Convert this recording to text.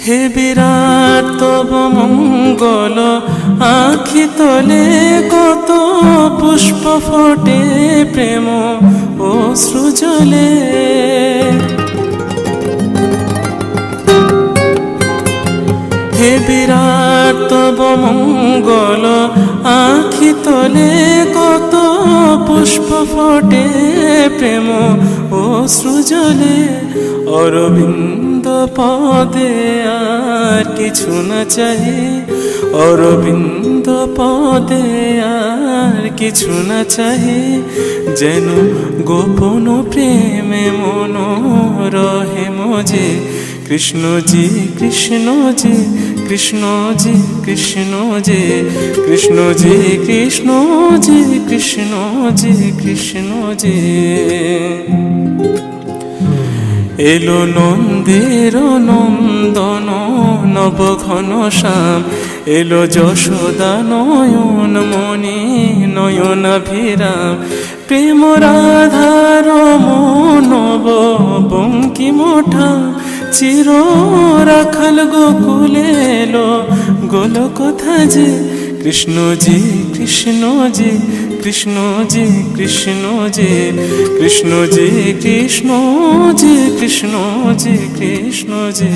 হে বিরাট তব মঙ্গল, আখি তলে কত পুষ্প ফোটে প্রেম অশ্রু জলে। হে বিরাট তব মঙ্গল, আখি তলে কত পুষ্প ফোটে প্রেম অশ্রু জলে। অরবিন্দ পদে আর কিছু না চাই, অরবিন্দ পদে আর কিছু না চাই। যেন গোপন প্রেমে মন রহে মজে। কৃষ্ণজি কৃষ্ণজি কৃষ্ণজি কৃষ্ণজি কৃষ্ণজি কৃষ্ণজি কৃষ্ণজি কৃষ্ণজি। এলো নন্দের নন্দন নবঘন শ্যাম, এলো যশোদা নয়ন মণি নয়নাভিরাম। প্রেম রাধার মনব বঙ্কিমঠা, চির রাখাল গোকুলে এলো গোলক ধাজে। কৃষ্ণজি কৃষ্ণজি কৃষ্ণজি কৃষ্ণজি কৃষ্ণজি কৃষ্ণজি কৃষ্ণজি কৃষ্ণজি।